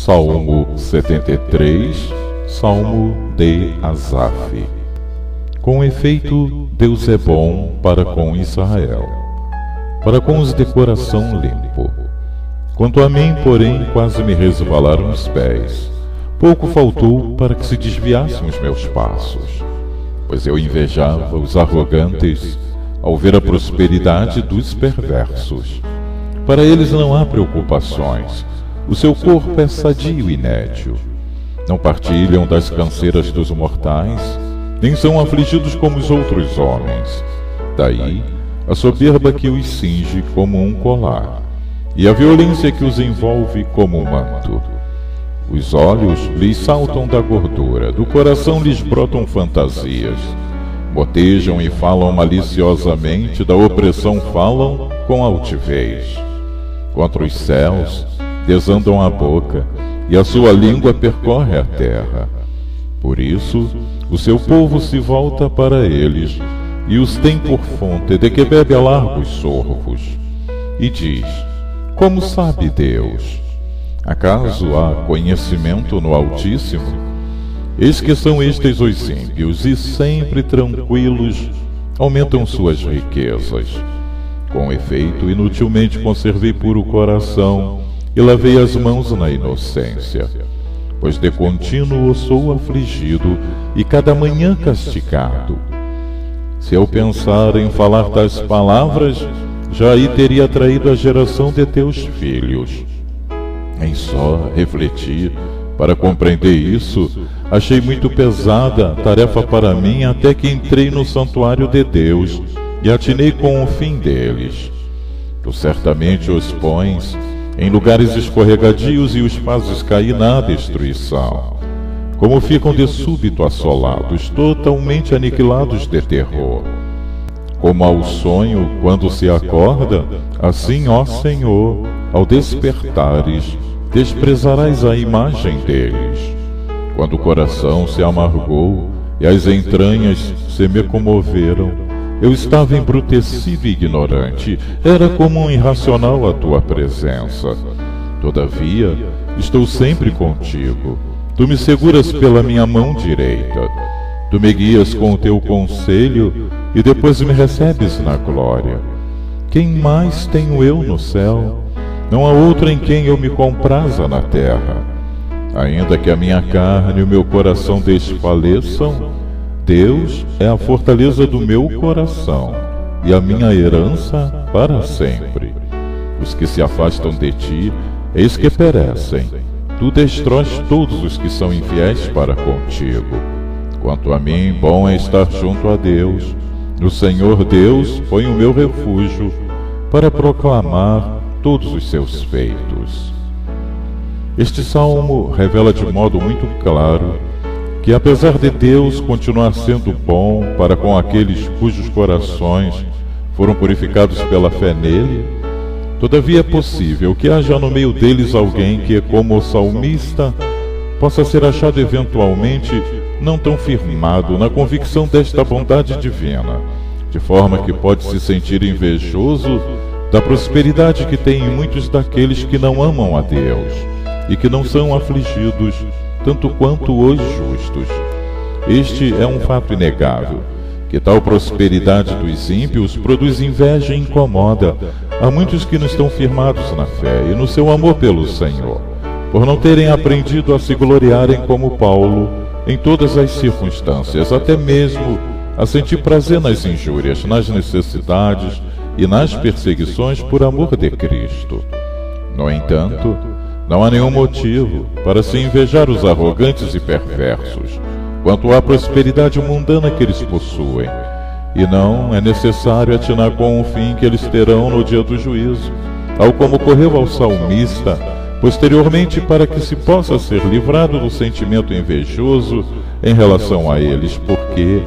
Salmo 73, Salmo de Asaf. Com efeito, Deus é bom para com Israel, para com os de coração limpo. Quanto a mim, porém, quase me resvalaram os pés. Pouco faltou para que se desviassem os meus passos, pois eu invejava os arrogantes ao ver a prosperidade dos perversos. Para eles não há preocupações, o seu corpo é sadio e nédio. Não partilham das canseiras dos mortais, nem são afligidos como os outros homens. Daí a soberba que os cinge como um colar, e a violência que os envolve como um manto. Os olhos lhes saltam da gordura, do coração lhes brotam fantasias. Motejam e falam maliciosamente, da opressão falam com altivez. Contra os céus desandam a boca, e a sua língua percorre a terra. Por isso, o seu povo se volta para eles, e os tem por fonte de que bebe a largos sorvos. E diz: como sabe Deus? Acaso há conhecimento no Altíssimo? Eis que são estes os ímpios, e sempre tranquilos aumentam suas riquezas. Com efeito, inutilmente conservei puro o coração, e lavei as mãos na inocência. Pois de contínuo sou afligido, e cada manhã castigado. Se eu pensar em falar tais palavras, já aí teria traído a geração de teus filhos. Em só refletir, para compreender isso, achei muito pesada a tarefa para mim, até que entrei no santuário de Deus, e atinei com o fim deles. Tu certamente os pões em lugares escorregadios e os fazes cair na destruição. Como ficam de súbito assolados, totalmente aniquilados de terror. Como ao sonho, quando se acorda, assim, ó Senhor, ao despertares, desprezarás a imagem deles. Quando o coração se amargou e as entranhas se me comoveram, eu estava embrutecido e ignorante, era como um irracional a tua presença. Todavia, estou sempre contigo. Tu me seguras pela minha mão direita. Tu me guias com o teu conselho e depois me recebes na glória. Quem mais tenho eu no céu? Não há outro em quem eu me compraza na terra. Ainda que a minha carne e o meu coração desfaleçam, Deus é a fortaleza do meu coração e a minha herança para sempre. Os que se afastam de ti, eis que perecem. Tu destróis todos os que são infiéis para contigo. Quanto a mim, bom é estar junto a Deus. No Senhor Deus foi o meu refúgio, para proclamar todos os seus feitos. Este salmo revela de modo muito claro que, apesar de Deus continuar sendo bom para com aqueles cujos corações foram purificados pela fé nele, todavia é possível que haja no meio deles alguém que, como o salmista, possa ser achado eventualmente não tão firmado na convicção desta bondade divina, de forma que pode se sentir invejoso da prosperidade que tem em muitos daqueles que não amam a Deus e que não são afligidos tanto quanto os justos. Este é um fato inegável, que tal prosperidade dos ímpios produz inveja e incomoda a muitos que não estão firmados na fé e no seu amor pelo Senhor, por não terem aprendido a se gloriarem como Paulo em todas as circunstâncias, até mesmo a sentir prazer nas injúrias, nas necessidades e nas perseguições por amor de Cristo. No entanto, não há nenhum motivo para se invejar os arrogantes e perversos, quanto à prosperidade mundana que eles possuem, e não é necessário atinar com o fim que eles terão no dia do juízo, tal como ocorreu ao salmista, posteriormente, para que se possa ser livrado do sentimento invejoso em relação a eles, porque,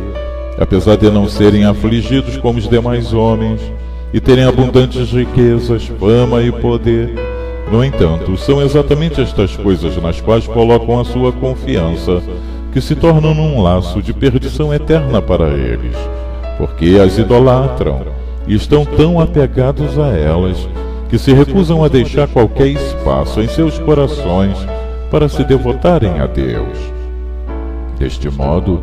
apesar de não serem afligidos como os demais homens, e terem abundantes riquezas, fama e poder, no entanto, são exatamente estas coisas nas quais colocam a sua confiança, que se tornam num laço de perdição eterna para eles, porque as idolatram e estão tão apegados a elas que se recusam a deixar qualquer espaço em seus corações para se devotarem a Deus. Deste modo,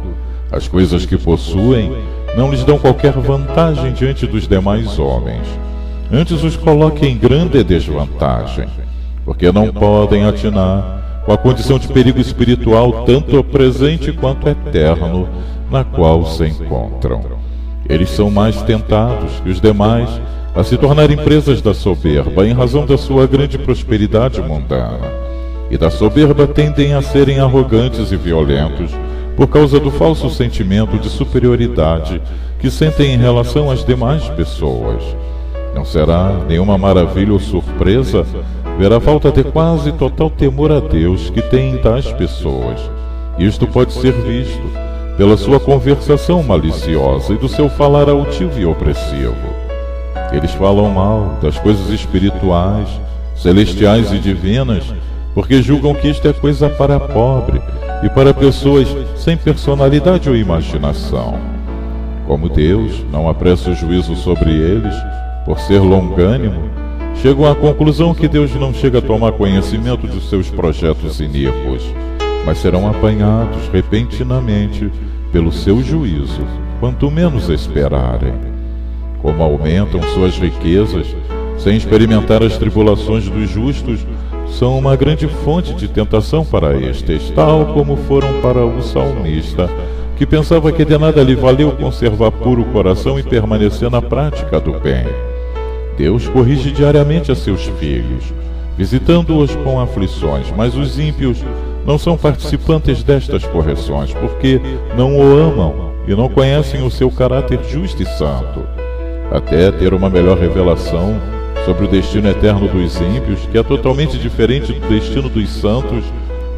as coisas que possuem não lhes dão qualquer vantagem diante dos demais homens. Antes os coloquem em grande desvantagem, porque não podem atinar com a condição de perigo espiritual, tanto presente quanto eterno, na qual se encontram. Eles são mais tentados que os demais a se tornarem presas da soberba, em razão da sua grande prosperidade mundana. E da soberba tendem a serem arrogantes e violentos, por causa do falso sentimento de superioridade que sentem em relação às demais pessoas. Não será nenhuma maravilha ou surpresa ver a falta de quase total temor a Deus que têm tais pessoas. Isto pode ser visto pela sua conversação maliciosa e do seu falar altivo e opressivo. Eles falam mal das coisas espirituais, celestiais e divinas, porque julgam que isto é coisa para pobre e para pessoas sem personalidade ou imaginação. Como Deus não apressa o juízo sobre eles, por ser longânimo, chegam à conclusão que Deus não chega a tomar conhecimento dos seus projetos iníquos, mas serão apanhados repentinamente pelo seu juízo, quanto menos esperarem. Como aumentam suas riquezas, sem experimentar as tribulações dos justos, são uma grande fonte de tentação para estes, tal como foram para o salmista, que pensava que de nada lhe valeu conservar puro o coração e permanecer na prática do bem. Deus corrige diariamente a seus filhos, visitando-os com aflições, mas os ímpios não são participantes destas correções, porque não o amam e não conhecem o seu caráter justo e santo. Até ter uma melhor revelação sobre o destino eterno dos ímpios, que é totalmente diferente do destino dos santos,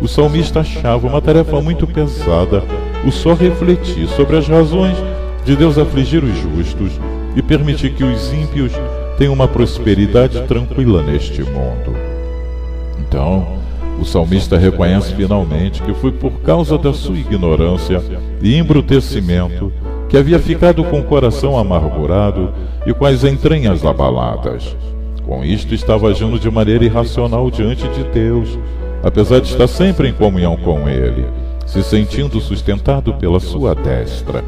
o salmista achava uma tarefa muito pesada o só refletir sobre as razões de Deus afligir os justos e permitir que os ímpios tenham uma prosperidade tranquila neste mundo. Então, o salmista reconhece finalmente que foi por causa da sua ignorância e embrutecimento que havia ficado com o coração amargurado e com as entranhas abaladas. Com isto estava agindo de maneira irracional diante de Deus, apesar de estar sempre em comunhão com Ele, se sentindo sustentado pela sua destra.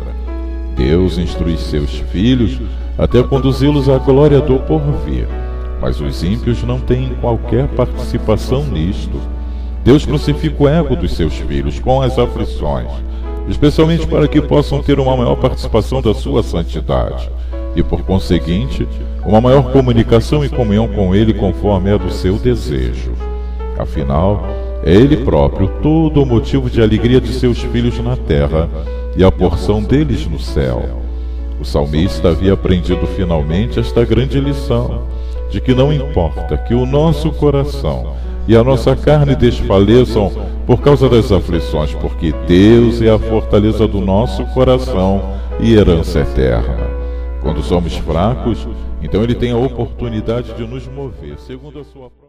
Deus instrui seus filhos até conduzi-los à glória do porvir, mas os ímpios não têm qualquer participação nisto. Deus crucifica o ego dos seus filhos com as aflições, especialmente para que possam ter uma maior participação da sua santidade e, por conseguinte, uma maior comunicação e comunhão com Ele conforme é do seu desejo. Afinal, é Ele próprio todo o motivo de alegria de seus filhos na terra e a porção deles no céu. O salmista havia aprendido finalmente esta grande lição, de que não importa que o nosso coração e a nossa carne desfaleçam por causa das aflições, porque Deus é a fortaleza do nosso coração e herança eterna. Quando somos fracos, então Ele tem a oportunidade de nos mover segundo a sua própria